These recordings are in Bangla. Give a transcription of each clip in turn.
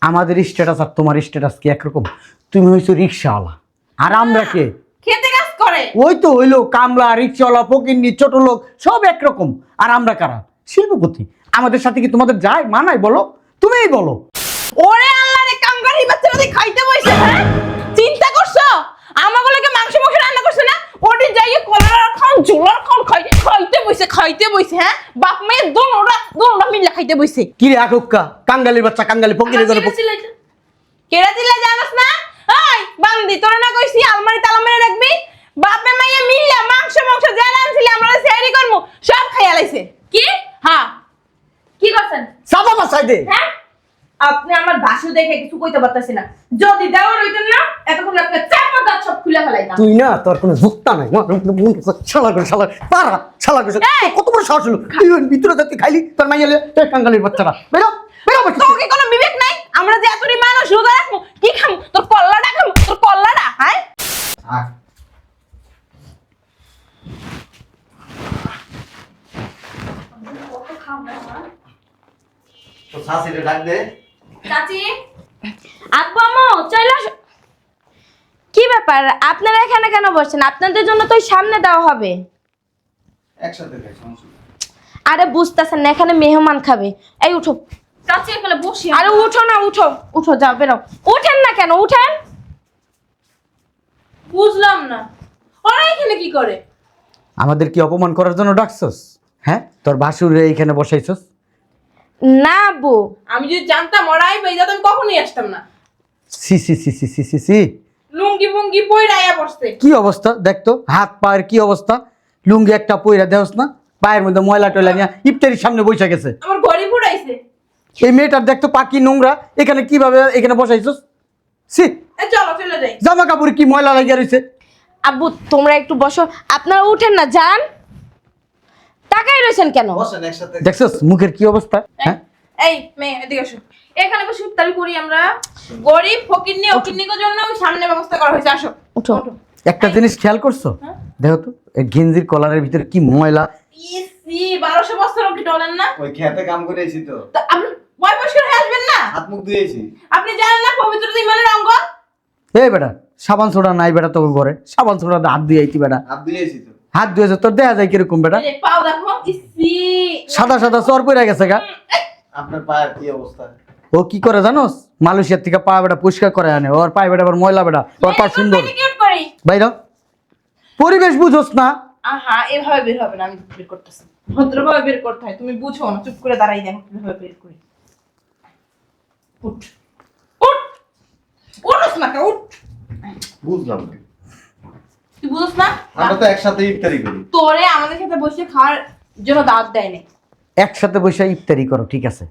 আমাদের স্ট্যাটাস আর তোমার স্ট্যাটাস কি একরকম? তুমি হইছো রিকশাওয়ালা আর আমরা কে? খেতে কাজ করে। ওই তো হইলো কামলা, রিকশাওয়ালা, ফকিন্নি, ছোট লোক সব একরকম। আর আমরা কারা? শিল্পপতি। আমাদের সাথে কি তোমাদের যায় মানায় বলো? তুমিই বলো। ওরে আল্লাহ রে, কামগারি বাচ্চারা দিয়ে খাইতে বইছে। হ্যাঁ, চিন্তা করছো আমাগুলোকে মাংস রান্না করছে না? ওটি যাইয়ে কলার খান জোলার খান খাইতে বইছে। হ্যাঁ, বাপ মেয়ে দোনোটা মিলে খাইতে বইছে। কি রে আকুক্কা, কাঙ্গালির বাচ্চা, কাঙ্গালি ফকিরের ঘরে কেরা দিলা জানাস না? এই বান্দি, তোরা না কইছি আলমারি তালা মেরে রাখবি? বাপে মাইয়া মিললা মাংস জানা আনছিলি, আমরা সেরি করমু, সব খাইয়া লাইছে। কি? হ্যাঁ, কি করছেন? সাদা বাসাই দে। হ্যাঁ, আপনি আমার ভাষু দেখে কিছু কইতে পারতাছেন না। যদি দেওয়ার হইতেন না, এতক্ষণ আপনি চাপা দাঁত সব খুলে ফেলাইতাম। তুই না, তোর কোনো যুক্তা নাই। শালা পারা শালা করে কত বড় সাহস হলো? তুই ওর ভিতরে যাতে খাইলি তোর মাইয়ালে কাঙ্গালির বাচ্চারা। বেরো বেরো। তোর কি কোনো বিবেক নাই? আমরা যে এতরি মানুষ রোজা রাখবো, কি খামু? তোর কল্লাটা খামু, তোর কল্লাটা। হ্যাঁ, তো শাশুড়ি ডাক দে। চাচি, আব্বু আম্মু চলে আসো। কি ব্যাপার, আপনারা এখানে কেন বসছেন? আপনাদের জন্য তো ওই সামনে দেওয়া হবে। একসাথে খাই, সমস্যা নেই। আরে বুঝতেছেন না, এখানে মেহমান খাবে। এই উঠো চাচি এখানে বসি। আরে উঠো না, উঠো যাও, বেরো। উঠেন না কেন? উঠেন। বুঝলাম না, ওরা এখানে কি করে? আমাদের কি অপমান করার জন্য ডাকছস? হ্যাঁ, তোর ভাসুরে এইখানে বসাইছস? না আব্বু, আমি যদি জানতাম ওরাই বেজা, আমি কখনোই আসতাম না। সি সি সি সি সি সি সি। লুঙ্গি বুঙ্গি পইরা আয়া বসতে। কি অবস্থা দেখতো, হাত পায়ের কি অবস্থা। লুঙ্গি একটা পইরা দেহস না, পায়ের মধ্যে ময়লা টয়লা নিয়ে ইফতারির সামনে বসে গেছে। আমার ঘরে পুরাইছে। এই মেয়েটার দেখতো পাকি নোংরা, এখানে কিভাবে এখানে বসাইছস? সি, চলো চলে যাই। জামা কাপড় কি ময়লা লাগিয়ে রয়েছে। আব্বু তোমরা একটু বসো। আপনারা উঠেন না, যান। টাকাই রয়েছেন কেন? বসেন একসাথে। দেখছস মুখের কি অবস্থা? হ্যাঁ, এই মেয়ে এদিকে আসো। এখানে বসে ইফতারি করি আমরা। গরিব ফকিরনি অকিরনির জন্য ওই সামনে ব্যবস্থা করা হয়েছে। আসো উঠো। একটা জিনিস খেয়াল করছো? দেখো তো এই গেঞ্জির কলারের ভিতরে কি ময়লা। ইসি 1200 বছর কি টলেন না? ওই খেতে কাম করে এসেছি তো। তা আপনি বয় বয়স করে আসবেন না? হাত মুখ ধুয়েছি। আপনি জানেন না পবিত্রতা ইমানের অঙ্গ? এই বেটা, সাবান সোডা নাই বেটা তোর ঘরে? সাবান সোডা হাত দিয়ে আইতি বেটা। হাত ধুয়েছি তো। হাত ধুয়েছে তোর দেখা যায় কিরকম বেটা? এই যে পাও দেখো, ইসি সাদা সাদা চর পড়ে গেছে গা। আপনার পায়ের কি অবস্থা? ও কি করে জানোস? মালয়েশিয়ার থেকে পা বেটা পরিষ্কার করে আনে। ওর পায়ে বেটা আবার ময়লা বেটা, ওর পা সুন্দর। ম্যানিকিউর করি। বাইরা পরিবেশ বুঝোস না? আহা, এভাবে বের হবে না, আমি বের করতেছি। ভদ্রভাবে বের করতে হয়, তুমি বুঝো না। চুপ করে দাঁড়াই দেখো কিভাবে বের করি। উঠ উঠ উঠস না কে, উঠ। বুঝলাম না। তুই বুঝছ না? আমরা তো একসাথে ইফতারি করি। তোরে আমাদের সাথে বসে খাওয়ার জন্য দাওয়াত দেয় নাই। একসাথে বসে ইফতারি করো, ঠিক আছে।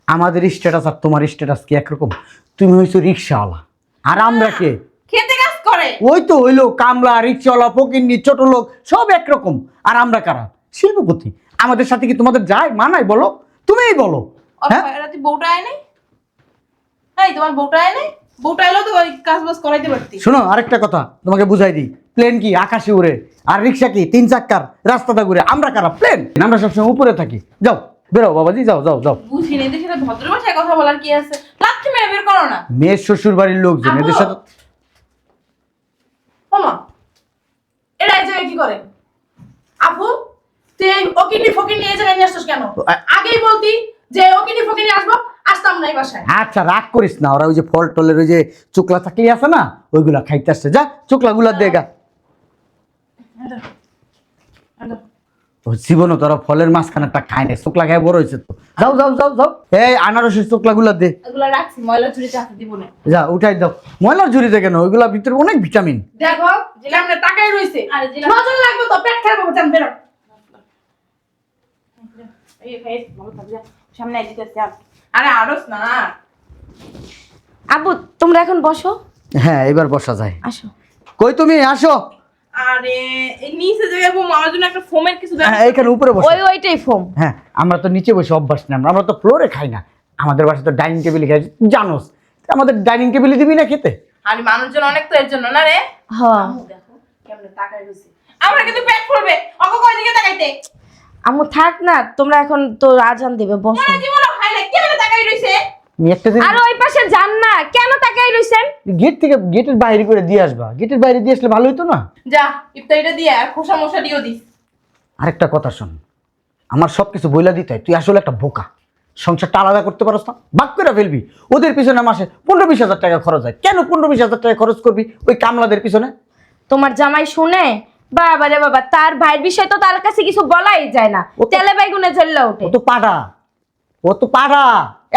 আমাদের স্ট্যাটাস আর তোমার স্ট্যাটাস কি একরকম? তুমি হইছো রিকশাওয়ালা আর আমরা কে? খেতে কাজ করে। ওই তো হইলো কামলা, রিকশাওয়ালা, ফকিন্নি, ছোট লোক সব একরকম। আর আমরা কারা? শিল্পপতি। আমাদের সাথে কি তোমাদের যায় মানায় বলো? তুমিই বলো। হ্যাঁ, রাতে বউটা আয় নাই? এই তোমার বউটা আয় নাই? বউটা এলো তো ওই কাজ বাজ করাইতে পারতি। শোনো আরেকটা কথা তোমাকে বুঝাই দিই। প্লেন কি আকাশে উড়ে, আর রিক্সা কি 3 চাক্কার রাস্তাটা ঘুরে। আমরা কারা? প্লেন। আমরা সবসময় উপরে থাকি। যাও বেরো বাবাজি, যাও যাও যাও। বুঝিনি, এদের সাথে ভদ্র ভাষায় কথা বলার কি আছে? লাথি মেরে বের করো না। মেয়ের শ্বশুর বাড়ির লোকজন এদের সাথে। ওমা, এরা এই জায়গায় কি করে? আপু, তুই ওকিনি ফকিনি এই জায়গায় নিয়ে আসছিস কেন? আগেই বলতি যে ওকিনি ফকিনি আসবো, আসতাম না এই বাসায়। আচ্ছা রাগ করিস না, ওরা ওই যে ফল টলের ওই যে চোকলা চাকলি আছে না, ওইগুলা খাইতে আসছে। যা চোকলা গুলা দেখা। ও জীবনও তোরা ফলের মাঝখানেটা খায় না, চোকলা খায় বড় হয়েছে তো। যাও যাও যাও যাও। এই আনারসের চোকলা গুলা দে। এগুলা রাখছি, ময়লা ঝুড়িতে আছে, দিব না। যা উঠাই দাও। ময়লার ঝুড়িতে কেন? ওইগুলা ভিতরে অনেক ভিটামিন। দেখো জেলা আমরা টাকাই রইছে। আরে জেলা নজর লাগবে তো, পেট খারাপ হবে, জান বেরো। এই ভাই ভালো থাকবে, সামনে আই দিতেছি। আরে আরস না। আব্বু তোমরা এখন বসো। হ্যাঁ এবার বসা যায়। আসো। কই তুমি? আসো। আরে এই নিচে জায়গায় আমার জন্য একটা ফোমের কিছু হ্যাঁ এইখানে উপরে বসো। ওইটাই ফোম। হ্যাঁ আমরা তো নিচে বসে অভ্যাস না, আমরা তো ফ্লোরে খাই না। আমাদের বাসায় তো ডাইনিং টেবিলে খাই, জানোস। আমাদের ডাইনিং টেবিলে দিবি না খেতে? আরে মানুষজন অনেক তো এর জন্য না রে। হ্যাঁ দেখো কেমনে তাকাই রইছে। আমরা কিন্তু পেট ফুলবে। অগো কই দিকে তাকাইতে? আম্মু থাক না, তোমরা এখন তো আজান দেবে, বসো। মনে জীবনও খাই না, কেমনে তাকাই রইছে? তুমি একটা দিন আর ওই পাশে যান না, কেন তাকাই রইছেন? গেট থেকে গেটের বাইরে করে দিয়ে আসবা, গেটের বাইরে দিয়ে আসলে ভালো হতো না? যা ইফতারিটা দিয়ে আর খোসা মশা দিও দিস। আরেকটা কথা শোন, আমার সব কিছু বইলা দিতে হয়, তুই আসলে একটা বোকা। সংসারটা আলাদা করতে পারস না, ভাগ করে ফেলবি। ওদের পিছনে মাসে 15-20 হাজার টাকা খরচ হয়, কেন 15-20 হাজার টাকা খরচ করবি ওই কামলাদের পিছনে? তোমার জামাই শুনে বাবা রে বাবা, তার ভাইয়ের বিষয় তো তার কাছে কিছু বলাই যায় না, ও তো- তেলে বেগুনে জ্বললে ওঠে। ও তো পাড়া,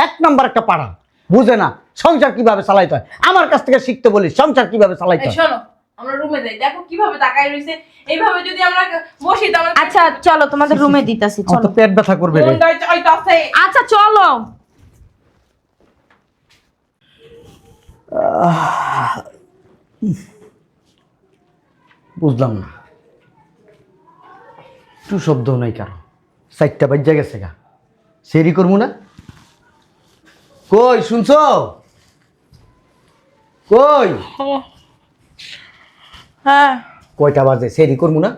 1 নাম্বার একটা পাড়া, বুঝে না সংসার কিভাবে চালাইতে হয়। আমার কাছ থেকে শিখতে বলিস সংসার কিভাবে চালাইতে এই হয়। শোনো, আমরা রুমে যাই, দেখো কিভাবে তাকাই রইছে। এইভাবে যদি আমরা বসি তো আমরা আচ্ছা চলো তোমাদের রুমে দিতাছি, আমার চলো। তো পেট ব্যথা করবে রে। মনটাই চাইতাছে। আচ্ছা চলো। বুঝলাম না, একটু শব্দ নাই কারো, 4টা বাজে গেছে গা, সেরি করবো না? কই শুনছো? কই হ্যাঁ কয়টা বাজে? সেরি করবো না?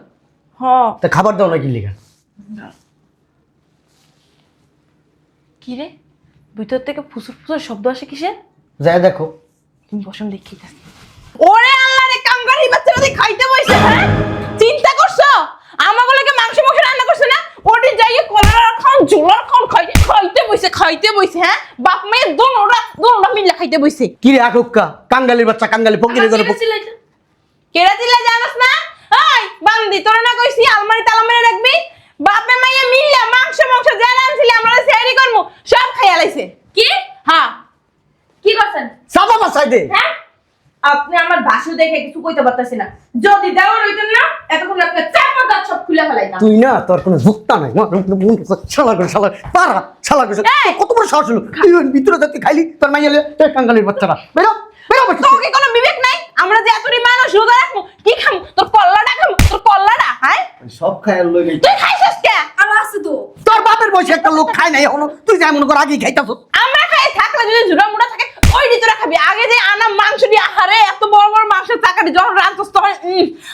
হ্যাঁ। তা খাবার দাও না কি লিখা? কি রে, ভিতর থেকে ফুসুর ফুসুর শব্দ আসে কিসের? যাই দেখো। তুমি বসন দেখি। ওরে আল্লাহ রে, কামগারি বাচ্চারা দিয়ে খাইতে বইছে। হ্যাঁ, চিন্তা করছো আমাকে লাগে মাংস মাংস রান্না করছে না? ওটি যাইয়ে কলার খান জোলার খান খাইতে বইছে। হ্যাঁ, বাপ মেয়ে দোনোটা মিলে খাইতে বইছে। কি রে আকুক্কা, কাঙ্গালির বাচ্চা, কাঙ্গালি ফকিরে করে কেরা চিল্লা জানাস না? ওই বান্দি, তোরা না কইছি আলমারি তালা মেরে রাখবি? বাপে মাইয়া মিললা মাংস যা রাঁধছিলি আমরা সেহরি করমু সব খাইয়া লাইছে। কি হ্যাঁ, কি করছেন? সাদা বাসাই দে। হ্যাঁ, আপনি আমার বাসু দেখে কিছু কইতে পারতেছি না। যদি দেওয়ার হইতেন না এতক্ষণ আপনি চাপা দাঁত সব খুলে ফেলাইতাম। তুই না, তোর কোনো যুক্তা নাই, শালা করে শালা পারা, শালা করে এই! কত বড় সাহস হলো, তুই ওই ভিতরে যাতে খাইলি তোর মাইয়ালে কাঙ্গালির বাচ্চারা। বেরো বেরো বাচ্চা। তোর কি কোনো বিবেক নাই? আমরা যে এতরি মানুষ রোজা রাখমু, কি খামু? তোর কল্লাটা খামু, তোর কল্লাটা। হ্যাঁ, সব খায়াল লইলে তুই খাইছিস কে? আর আছে তো তোর বাপের বয়সে একটা লোক খায় নাই এখনো, তুই যাই মনে কর আগেই খাইতাছ। আমরা খাই থাকলে যদি ঝুড়া মুড়া থাকে ওই তোরা খাবি। আগে যে আনা মাংস দিয়ে আহারে এত বড় বড় মাংসের চাকাটি যখন রাঁধছস তখন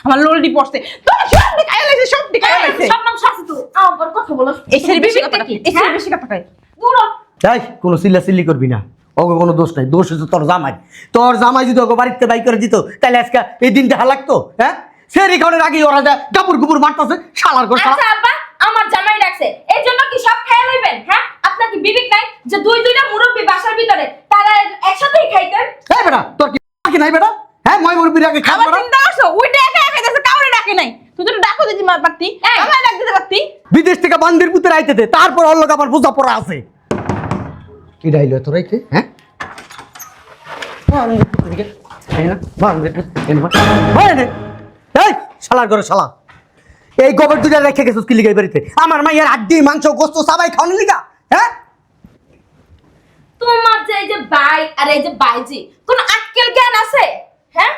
আমার লোলডি পড়ছে। তোরা সব খাইয়া লাইছে, সব খাইয়া লাইছে। সব মাংস আছে তো, আবার কথা বলো। এই ছেলে বেশি কথা কি? এই ছেলে বেশি কথা কয়। দূর হ। তাই কোনো চিল্লাচিল্লি করবি না, ওকে কোনো দোষ নাই, দোষ হচ্ছে তোর জামাই। তোর জামাই যদি ওকে বাড়িতে বাই করে দিত তাহলে আজকে এই দিনটা লাগতো? হ্যাঁ, সেরি খাওয়ানোর আগে ওরা যা কাপড় কুপুর মারতেছে, শালার ঘর শালা। আচ্ছা আব্বা, আমার জামাই ডাকছে এই জন্য কি সব খেয়ে লইবেন? হ্যাঁ, আপনার কি বিবেক নাই যে দুইটা মুরব্বি বাসার ভিতরে তারা একসাথেই খাইতেন? এই বেটা, তোর কি নাই বেটা? হ্যাঁ, মই মুরব্বির আগে আবার খাবার। চিন্তা করছো ওইটা একা একা যাচ্ছে, কাউরে ডাকে নাই। তুই তো ডাকো দিতে পারতি, এই! আমরা ডাক দিতে পারতি। বিদেশ থেকে বান্দির পুতের আইতে দে, তারপর ওর লোক আবার বোঝা পড়া আছে। কি ডাইলো তোর আইতে? হ্যাঁ, বান্দির পুত এদিকে। এই না, বান্দির পুত, এই না, এই নে। এই শালার ঘরে শালা, এই গোবর দুটা রেখে গেছিস কি লিগাই বাড়িতে? আমার মাইয়ের হাড্ডি মাংস গোস্ত সবাই খাওয়ানো লিগা? হ্যাঁ, তোমার যে এই যে ভাই আর এই যে বাইজি কোন আক্কেল জ্ঞান আছে? হ্যাঁ,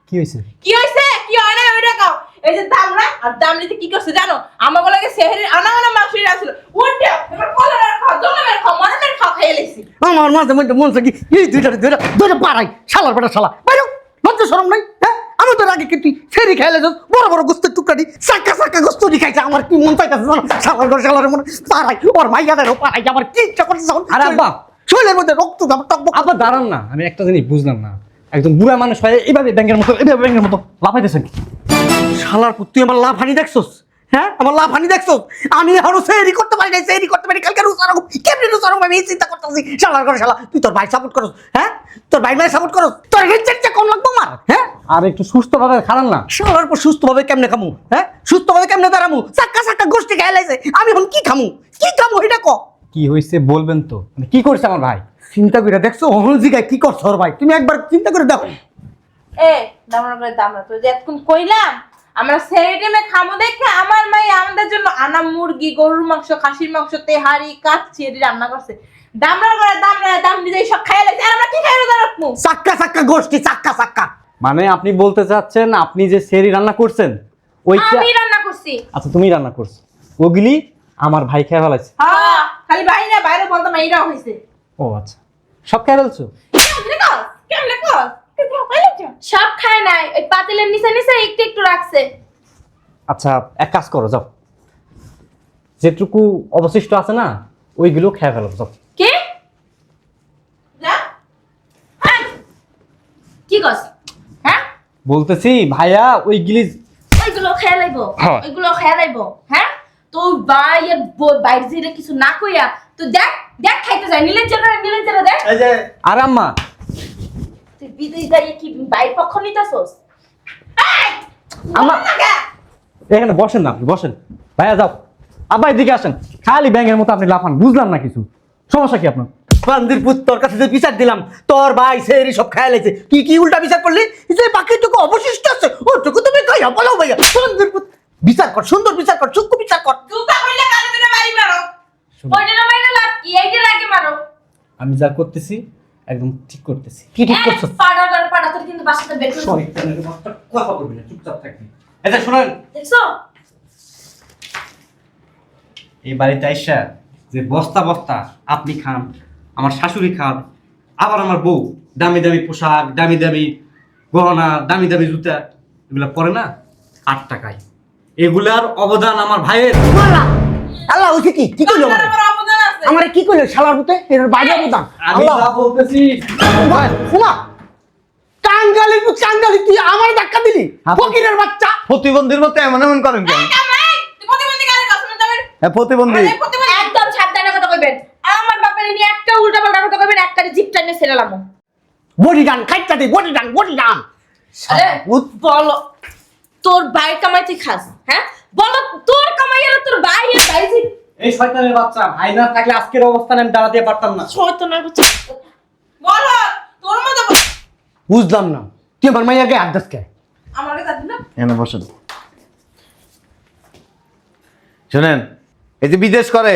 কি হয়েছে? কি হইছে কি হয় না ওইটা কও। এই যে দামরা আর দামলিতে কি করছে জানো? আমাকে লাগে সেহরির আনা মাংস রাখছিল। ওইটা এবার কলার খাও, জনমের খাও, মরমের খাও খাইয়া লাইছি। আমার মাঝে মধ্যে মন চাই এই দুইটা পাড়াই, শালার বেটা শালা বাইরো, লজ্জা শরম নাই? হ্যাঁ, আমি তোর আগে কি তুই সেরি খাইলে যাস, বড় বড় গোস্তের টুকরাটি চাক্কা গোস্তি খাইছে, আমার কি মন চাইতেছে জানো? শালার ঘর শালার মনে পাড়াই, ওর মাইয়াদেরও পাড়াই, আমার কি ইচ্ছা করছে যখন আরে আব্বা! শরীরের মধ্যে রক্ত টকবক। আবার দাঁড়ান না, আমি একটা জিনিস বুঝলাম না, একজন বুড়া মানুষ হয় এইভাবে ব্যাংকের মতো লাফাইতেছেন। শালার পুত, তুই আমার লাভ হানি দেখছস? হ্যাঁ, আমার লাভ হানি দেখছস? আমি এখনো সেরি করতে পারি নাই, সেরি করতে পারি, কালকে রুসারো কেমনি রুসারো আমি এই চিন্তা করতেছি। শালার ঘরে শালা, তুই তোর ভাই সাপোর্ট করস? হ্যাঁ, তোর ভাই সাপোর্ট করস? তোর রেঞ্জেরটা কম লাগবো আমার? হ্যাঁ, আর একটু সুস্থভাবে খারান না। শালার পর সুস্থভাবে কেমনে খামু? হ্যাঁ, সুস্থভাবে কেমনে দাঁড়ামু? চাক্কা গোষ্ঠী খাই লাইছে, আমি এখন কি খামু এটা ক। কি হয়েছে বলবেন তো? মানে কি করছে আমার ভাই? চিন্তা করে দেখছো অহন জিগায় কি করছো ওর ভাই? তুমি একবার চিন্তা করে দেখো। এ দামরা তো যে এতক্ষণ কইলাম আমরা সেরিডেমে খামো দেখে আমার মাই আমাদের জন্য আনা মুরগি, গরুর মাংস, খাসির মাংস, তেহারি, কাচ্চি এটি রান্না করছে। দামরা দাম দিয়ে সব খাইয়া লাইছে। আর আমরা কি খাইলো রাখমু? চাক্কা গোষ্ঠী, চাক্কা। মানে আপনি বলতে চাচ্ছেন আপনি যে সেরি রান্না করছেন ওইটা? আমি রান্না করছি। আচ্ছা, তুমি রান্না করছো, ওগুলি আমার ভাই খেয়ে ফেলাইছে। হ্যাঁ, খালি ভাই না, বাইরে বলতাম এইটাও হইছে। ও আচ্ছা, সব খেয়ে ফেলছো? কেমনে কস? তুই খাইলো? সব খায় নাই, ওই পাতিলের নিচে নিচে একটু একটু রাখছে। আচ্ছা, এক কাজ করো, যাও, যেটুকু অবশিষ্ট আছে না ওইগুলো খেয়ে ফেলো, যাও। কি কি কস? হ্যাঁ? বলতেছি ভাইয়া ওই গিলিজ ওইগুলো খেয়ে লাইবো, হ্যাঁ। ওইগুলো খেয়ে লাইবো, হ্যাঁ? তো বাইয়ের বাইরে জিরে কিছু না কইয়া তো দেখ দেখ খাইতে যায় নীলের জন্য দেখ। এই যে আর আম্মা তুই বিদেশ যাইয়ে কি বাইরের পক্ষ নিতাছস? এই! আম্মা বল না কে? এখানে বসেন না, আপনি বসেন। ভাইয়া যাও, আব্বা এদিকে আসেন। খালি ব্যাঙের মতো আপনি লাফান, বুঝলাম না কিছু। সমস্যা কি আপনার? বান্দির পুত, তোর কাছে যে বিচার দিলাম, তোর ভাই সেরি সব খেয়ে লেছে, তুই কি উল্টা বিচার করলি? যে বাকিটুকু অবশিষ্ট আছে ওটুকু তুমি খাইয়া বলো ভাইয়া। বান্দির পুত, বিচার কর, সুন্দর বিচার কর, চুক্তি বিচার কর। জুতা কইলে কানে দিনে বাড়ি মারো। ওইটা না মাইরা লাভ কি? এইটা লাগে মারো। আমি যা করতেছি একদম ঠিক করতেছি। কি ঠিক করছো? পাড়া তোর কিন্তু বাসাতে বের করে সরি, কথা বলবি না, চুপচাপ থাকবি। এটা শুনেন, দেখছো? এই বাড়িতে আইসা যে বস্তা বস্তা আপনি খান, আমার শাশুড়ি খান, আবার আমার বউ দামি দামি পোশাক, দামি দামি গহনা, দামি দামি জুতা এগুলা পরে না 8 টাকায়। এগুলার অবদান আমার ভাইয়ের। আল্লাহ আল্লাহ ওই কি কি কইলো আপনার আমারে? বড় অবদান আছে। আমারে কি কইলো শালার পুতে? এর বাইরে বুদাম আমি আল্লাহ যা বলতেছি শোনা, টাঙ্গালি টাঙ্গালি তুই আমার ধাক্কা দিলি, হ্যাঁ। ফকিরের বাচ্চা। প্রতিবন্ধীর মতো এমন এমন করেন কেন? কামড়াই, তুই প্রতিবন্ধী কারে কাছ না যাবেন? হ্যাঁ প্রতিবন্ধী। আরে প্রতিবন্ধী। একদম সাবধানে কথা কইবেন। আমার বাপের নিয়ে একটা উল্টাপাল্টা কথা কইবেন, একটা জিপ টাইনে ছেড়েলাম। বডি ডান খাইটা দে, বডি ডান, বডি ডান। আরে বলো, তোর ভাই কামাই তুই খাস? হ্যাঁ বলো, তোর কামাই আর তোর ভাইয়ের ভাই এই শয়তানের বাচ্চা, ভাই না থাকলে আজকের অবস্থানে আমি দাঁড়াতে পারতাম না। শয়তানের বাচ্চা। বলো, তোর মতো বুঝলাম না, তুই আমার মাইয়ার গায়ে হাত দাস কে? আমার কাছে দিন না। এনে বসেন। শুনেন, এই যে বিদেশ করে,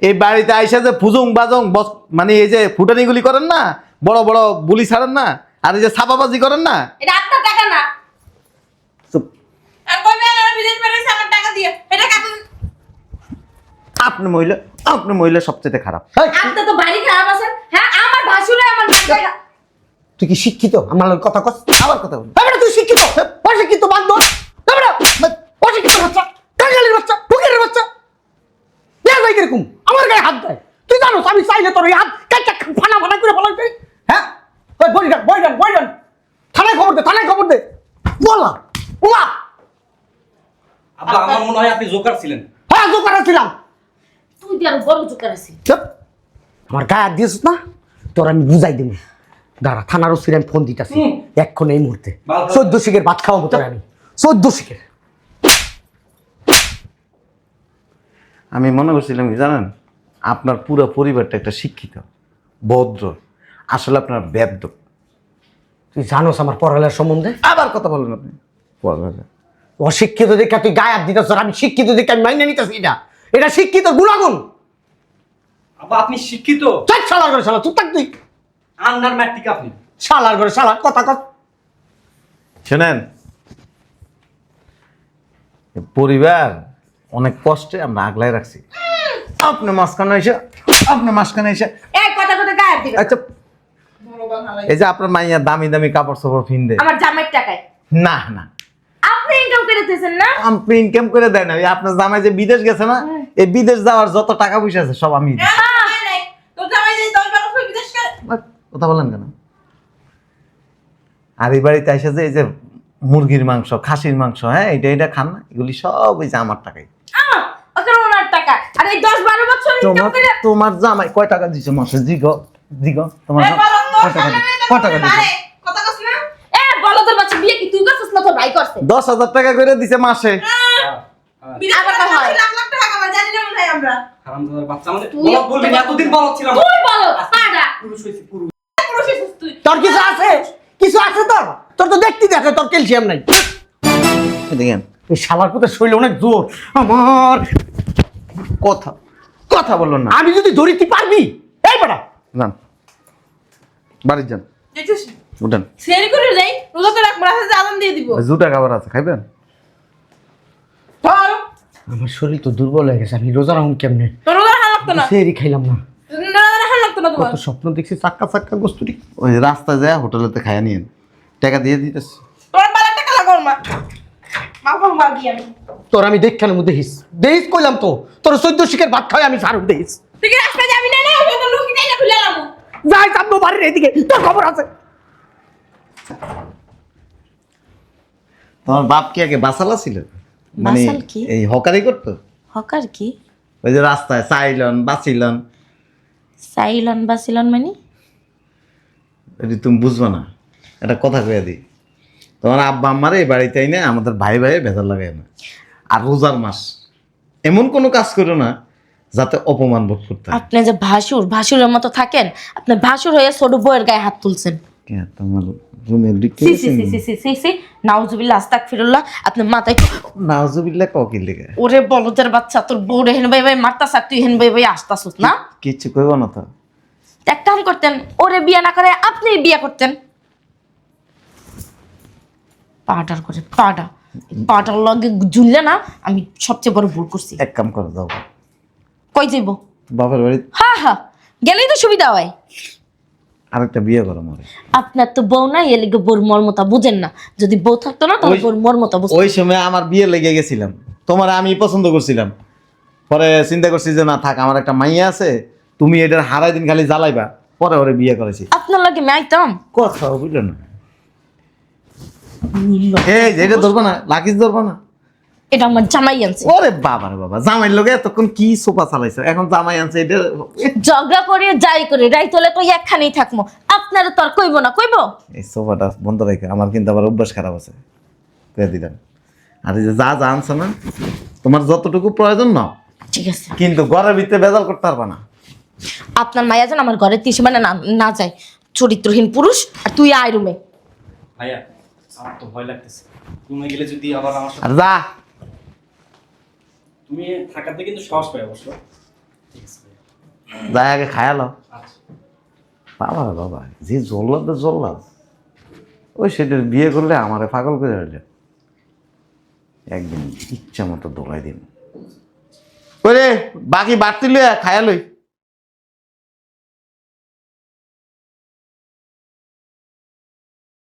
এই বাড়িতে আইসা যে ফুজুং বাজং মানে এই যে ফুটানিগুলি করেন না, বড় বড় বুলি ছাড়েন না, আর এই যে ছাপাবাজি করেন না, এটা আপনার টাকা না। চুপ। আর কইবেন আর বিদেশ বেরিয়েছে আমার টাকা দিয়ে। এটা কাকে আপনি মহিলা সবচেয়ে খারাপ। এই, আপনি তো বাড়ি খারাপ আছেন। হ্যাঁ আমার ভাসুরে আমার টাকা। তুই কি শিক্ষিত? আমার লগে কথা কস? আবার কথা বলুন। এবারে তুই শিক্ষিত, অশিক্ষিত বান্ধব, এবারে অশিক্ষিত বাচ্চা, টাঙ্গালির বাচ্চা, ফকিরের বাচ্চা। দেখ ভাই কিরকম আমার গায়ে হাত দেয়। তুই জানোস আমি চাইলে তোর এই হাত কাইটা ফানা ফানা করে ফেলাই দেই। হ্যাঁ ওই বই ডান থানায় খবর দে, থানায় খবর দে। বলা ওমা, আব্বা আমার মনে হয় আপনি জোকার ছিলেন। হ্যাঁ জোকার ছিলাম। তুই দিয়ে আরো বড় জোকার আছিস। চুপ, আমার গায়ে হাত দিয়েছিস না, তোর আমি বুঝাই দেবো। দাঁড়া, থানার ওসির আমি ফোন দিতেছি এক্ষণ এই মুহূর্তে। ভালো। 14 শিখের ভাত খাওয়াবো তোর আমি, 14 শিখের। আমি মনে করছিলাম কি জানেন, আপনার পুরো পরিবারটা একটা শিক্ষিত ভদ্র, আসলে আপনার ব্যর্থ। তুই জানোস আমার পড়ালেখার সম্বন্ধে? আবার কথা বলেন আপনি পড়ালেখা। অশিক্ষিত দেখে তুই গায়ে হাত দিতেছ, আর আমি শিক্ষিত দেখে আমি মাইনে নিতেছি। এটা শিক্ষিত গুণাগুণ। আব্বা আপনি শিক্ষিত, চার শালার করে শালা, চুপ থাক তুই। আন্ডার ম্যাট্রিক আপনি। শালার করে শালা, কথা কর। শোনেন, এ পরিবার অনেক কষ্টে আমরা আগলায় রাখছি। আপনি মাঝখানে এসে এই কথা গায়ে দিবে। আচ্ছা, এই যে আপনার মাইয়া দামি দামি কাপড় চোপড় কিনবে, আমার জামাইয়ের টাকায়। না না আপনি ইনকাম করে দিয়েছেন না? আপনি ইনকাম করে দেন না। এই আপনার জামাই যে বিদেশ গেছে না, এই বিদেশ যাওয়ার যত টাকা পয়সা আছে সব আমি দিই। নাই নাই। তোর জামাই যে 10 বছর বিদেশ করে। কথা বলেন কেন? আর এই বাড়িতে এসে যে এই যে মুরগির মাংস, খাসির মাংস, হ্যাঁ এটা খান না, এগুলি সব ওই যে আমার টাকাই। ওকে ওনার টাকা। আর এই 10-12 বছর ইনকাম তোমার করে তোমার জামাই কয় টাকা দিছে মাসে? জিগো তোমার এই বলো তো, কয় টাকা দিছে? কয় টাকা দিছে? আরে, কথা কস না? বলো তোর বাচ্চা বিয়ে কি তুই করছিস না তোর ভাই করছে? 10,000 টাকা করে দিছে মাসে। বিদেশ আবার করে হয়। লাখ লাখ টাকা কামাই, জানি না মনে হয় আমরা। হারামজাদার বাচ্চা, আমাদের তুই- বলদ বলবি না, এতদিন বলদ ছিলাম। তুই বলো পাড়া। পুরুষ হইছি, পুরুষ। পুরুষ হইছিস তুই। তোর কিছু আছে? কিছু আছে তোর? তোর তো দেখতে দেখে তোর ক্যালসিয়াম নাই। দেখেন এই শালার পুতে শরীরে অনেক জোর আমার। কথা বললেন না। আমি যদি ধরি তুই পারবি? এই বেটা, যান বাড়ি যান, দেখছিস? উঠেন। সেরি করে যাই, রোজা তো রাখ, রাতে আলাম দিয়ে দিব। জুটা খাবার আছে, খাইবেন? ধর, আমার শরীর তো দুর্বল হয়ে গেছে, আমি রোজা রাখুন কেমনে? তোর রোজা হাল লাগতো না। সেরি খাইলাম না। রোজা হাল লাগতো না তোমার। কত স্বপ্ন দেখছি, চাক্কা চাক্কা গোস্তুরি। ওই রাস্তায় যায় হোটেলেতে খাইয়া নিয়েন, টাকা দিয়ে দিতেছি। তোর বালা টাকা লাগাও মা। মা বাবা মার দিয়ে আমি। তোর আমি দেখখানের মধ্যে দেহিস কইলাম তো, তোর 14 শিখের ভাত খাওয়াই আমি সারুক দেহিস। তুই কি রাস্তায় যাবি না? না, ওই তো লুকিয়ে যাই না, খুলে এলাম। যাই চাঁদবো বাড়ির এদিকে, তোর খবর আছে? তোমার বাপ কি আগে বাসালা ছিল? মানে বাসাল কি? এই হকারি করতো? হকার কি? ওই যে রাস্তায় চাইলন বাঁচিলন, সাইলন বা সিলন মানে? এটি তুমি বুঝবে না। একটা কথা কইয়া দিই, তোমার আব্বা আম্মারে এই বাড়িতে আইনে আমাদের ভাই ভাইয়ে ভেজাল লাগাই না। আর রোজার মাস এমন কোনো কাজ করো না যাতে অপমান বোধ করতে হয়। আপনি যে ভাসুরের মতো থাকেন, আপনি ভাসুর হয়ে ছোট বউয়ের গায়ে হাত তুলছেন। কে তোমার রুমে ঢুকে সি সি সি সি সি সি সি নাউজুবিল্লাহ আস্তাগফিরুল্লাহ। আপনি মাথায় নাউজুবিল্লাহ ককিল লেগে ওরে বলদের বাচ্চা, তোর বউরে হেন ভাই ভাই মারতাছ আর তুই হেন ভাই ভাই আসতাছস না? কিচ্ছু কইব না তো। এক কাম করতেন, ওরে বিয়া না করে আপনি বিয়া করতেন। পাটার করে পাটার লগে ঝুললে না, আমি সবচেয়ে বড় ভুল করছি। এক কাম করে যাও, কই যাইব? বাপের বাড়ি হ্যাঁ গেলেই তো সুবিধা হয়। আরেকটা বিয়ে করো মরে। আপনার তো বউ নাই, এর লিগে বউর মর্মতা বুঝেন না। যদি বউ থাকতো না তাহলে ওই- বউর মর্মতা বুঝতেন। ওই সময় আমার বিয়ে লেগে গেছিলাম, তোমার আমি পছন্দ করছিলাম। পরে চিন্তা করছি যে না থাক, আমার একটা মাইয়া আছে, তুমি এটার হারাই দিন খালি জ্বালাইবা। পরে ওরে বিয়ে করেছি। আপনার লাগে আমি আইতাম। কথা বুঝলো না? এই যে এটা ধরবো না, লাকিজ ধরবো না। এটা আমার জামাই আনছে। ওরে বাবা রে বাবা, জামাইয়ের লোকে এতক্ষণ কি সোফা চালাইছো, এখন জামাই আনছে এটা। ঝগড়া করে যাই করে রাইত হলে তো একখানেই থাকবো। আপনারা তো আর কইব না, কইব? এই সোফাটা বন্ধ রেখে, আমার কিন্তু আবার অভ্যাস খারাপ আছে, কয়ে দিলাম। আর এই যে যা যা আনছো না, তোমার যতটুকু প্রয়োজন নাও, ঠিক আছে। কিন্তু ঘরের ভিতরে বেজাল করতে পারবা না। আপনার মায়া যেন আমার ঘরের তিসে মানে না যায়। চরিত্রহীন পুরুষ। আর তুই আয় রুমে। ভাইয়া আমার তো ভয় লাগতেছে, তুমি গেলে যদি আবার আমার সাথে আর যা, তুমি থাকাতে কিন্তু সাহস পাই অবশ্য। ঠিক আছে ভাইয়া। যা আগে খায়ালো। আচ্ছা। বাবা রে বাবা, যে জল্লাদ ওই সেটার বিয়ে করলে আমারে পাগল করে ফেলবে। একদিন ইচ্ছা মতো দোলাই দিন করে বাকি বাড়তি লইয়া খায়ালই।